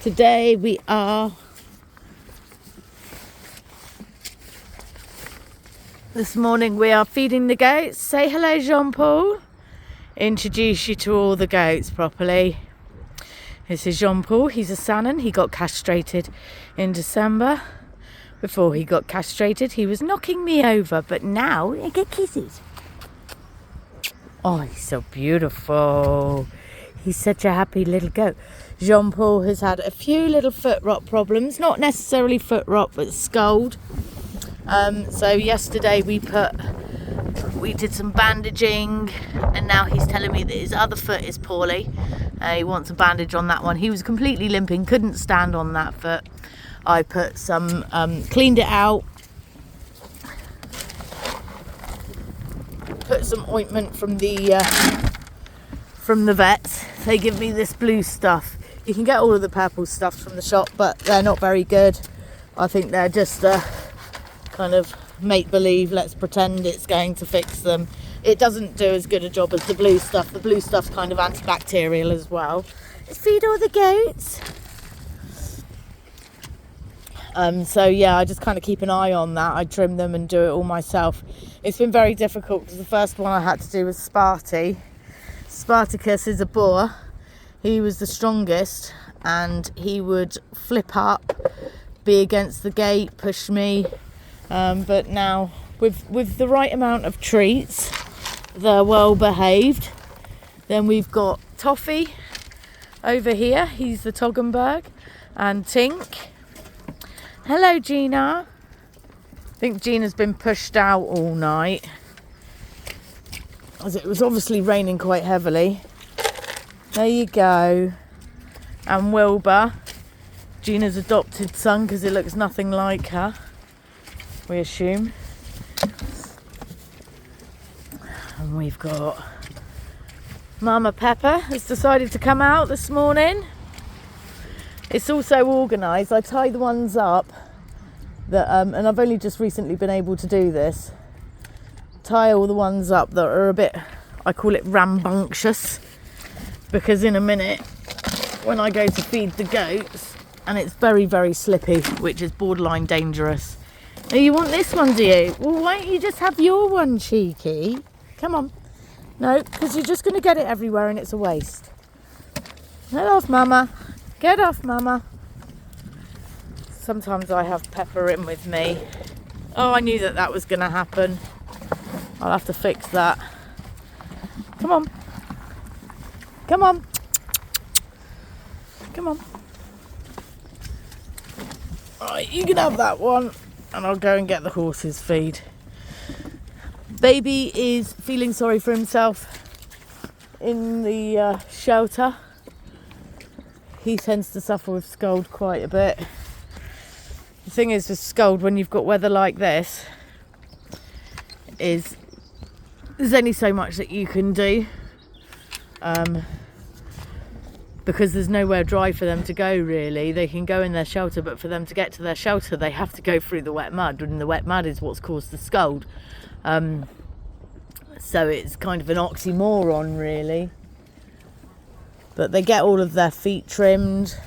Today we are this morning we are feeding the goats. Say hello, Jean-Paul. Introduce you to all the goats properly. This is Jean-Paul. He's a Shannon. He got castrated in December. Before he got castrated, he was knocking me over, but now I get kisses. Oh, he's so beautiful. He's such a happy little goat. Jean-Paul has had a few little foot rot problems, not necessarily foot rot, but scald. So yesterday we did some bandaging, and now he's telling me that his other foot is poorly. He wants a bandage on that one. He was completely limping, couldn't stand on that foot. I put some, cleaned it out, put some ointment from the vet. They give me this blue stuff. You can get all of the purple stuff from the shop, but they're not very good. I think they're just kind of make-believe. Let's pretend it's going to fix them. It doesn't do as good a job as the blue stuff. The blue stuff's kind of antibacterial as well. Let's feed all the goats. So yeah, I just kind of keep an eye on that. I trim them and do it all myself. It's been very difficult because the first one I had to do was Sparty. Spartacus is a boar. He was the strongest, and he would flip up, be against the gate, push me. But now with the right amount of treats, they're well behaved. Then we've got Toffee over here. He's the Toggenburg, and Tink. Hello, Gina. I think Gina's been pushed out all night, as it was obviously raining quite heavily. There you go. And Wilbur, Gina's adopted son, because it looks nothing like her, we assume. And we've got Mama Pepper has decided to come out this morning. It's also organised. I tie the ones up that, and I've only just recently been able to do this. Tie all the ones up that are a bit, I call it rambunctious, because in a minute when I go to feed the goats, and it's very, very slippy, which is borderline dangerous. Oh, you want this one, do you? Well, why don't you just have your one, cheeky? Come on. No, because you're just going to get it everywhere and it's a waste. Get off, Mama. Get off, Mama. Sometimes I have Pepper in with me. Oh, I knew that was going to happen. I'll have to fix that. Come on. Come on. Come on. Right, you can have that one, and I'll go and get the horses' feed. Baby is feeling sorry for himself in the shelter. He tends to suffer with scald quite a bit. The thing is with scald, when you've got weather like this, is there's only so much that you can do, because there's nowhere dry for them to go, really. They can go in their shelter, but for them to get to their shelter, they have to go through the wet mud, and the wet mud is what's caused the scald. So it's kind of an oxymoron, really. But they get all of their feet trimmed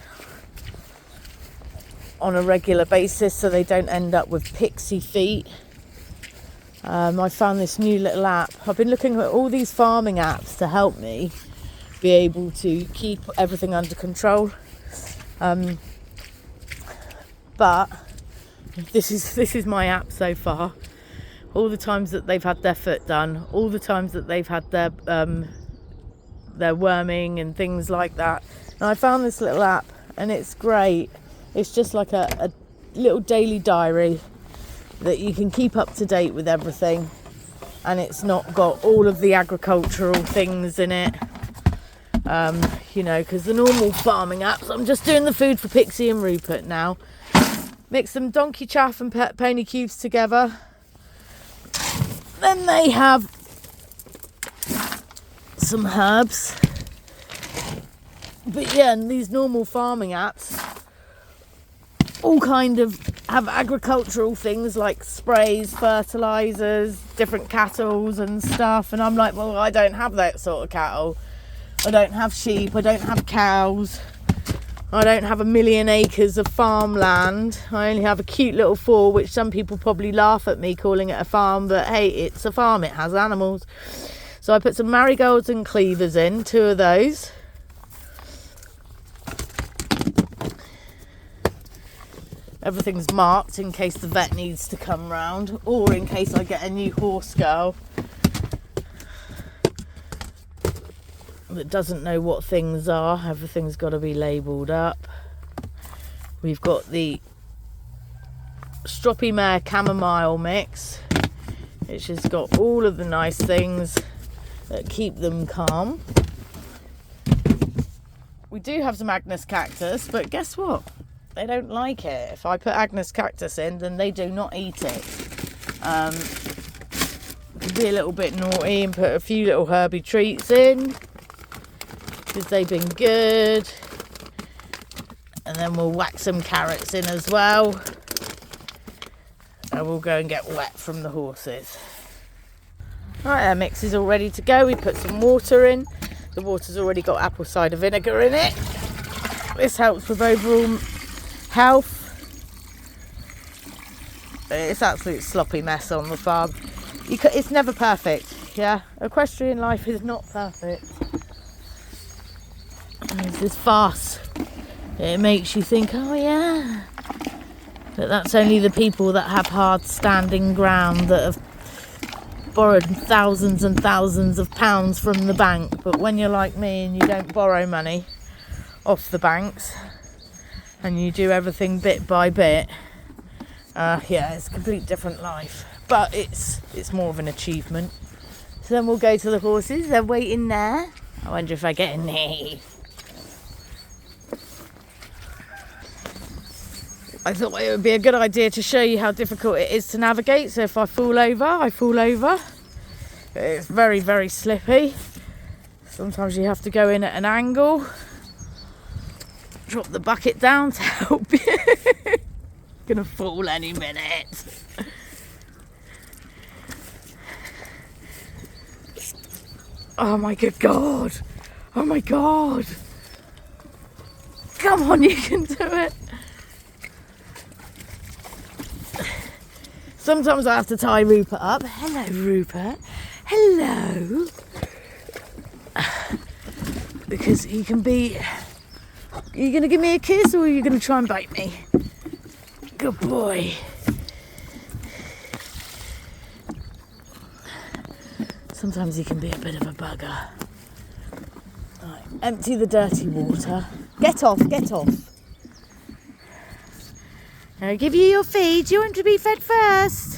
on a regular basis, so they don't end up with pixie feet. I found this new little app. I've been looking at all these farming apps to help me be able to keep everything under control. But this is my app so far. All the times that they've had their foot done, all the times that they've had their worming and things like that. And I found this little app, and it's great. It's just like a little daily diary that you can keep up to date with everything, and it's not got all of the agricultural things in it. Because the normal farming apps, I'm just doing the food for Pixie and Rupert now. Mix some donkey chaff and pony cubes together. Then they have some herbs. But yeah, and these normal farming apps all kind of have agricultural things like sprays, fertilizers, different cattles and stuff. And I'm like, well, I don't have that sort of cattle. I don't have sheep. I don't have cows. I don't have a million acres of farmland. I only have a cute little 4, which some people probably laugh at me calling it a farm, but hey, it's a farm, it has animals. So I put some marigolds and cleavers in, 2 of those. Everything's marked in case the vet needs to come round, or in case I get a new horse girl that doesn't know what things are. Everything's got to be labelled up. We've got the Stroppy Mare chamomile mix, which has got all of the nice things that keep them calm. We do have some Agnes cactus, but guess what? They don't like it. If I put Agnes cactus in, then they do not eat it. Be a little bit naughty and put a few little herby treats in, because they've been good. And then we'll whack some carrots in as well, and we'll go and get wet from the horses. Right, our mix is all ready to go. We put some water in. The water's already got apple cider vinegar in it. This helps with overall health. It's absolute sloppy mess on the farm. It's never perfect, yeah? Equestrian life is not perfect. There's this farce. It makes you think, oh yeah, but that's only the people that have hard standing ground that have borrowed thousands and thousands of pounds from the bank. But when you're like me and you don't borrow money off the banks and you do everything bit by bit, yeah, it's a complete different life, but it's more of an achievement. So then we'll go to the horses. They're waiting there. I wonder if I get in there. I thought it would be a good idea to show you how difficult it is to navigate. So if I fall over, I fall over. It's very, very slippy. Sometimes you have to go in at an angle. Drop the bucket down to help you. Gonna fall any minute. Oh my good God. Oh my God. Come on, you can do it. Sometimes I have to tie Rupert up. Hello, Rupert. Hello. Because he can be... Are you going to give me a kiss or are you going to try and bite me? Good boy. Sometimes he can be a bit of a bugger. Right, empty the dirty water. Get off, get off. I'll give you your feed. You want to be fed first?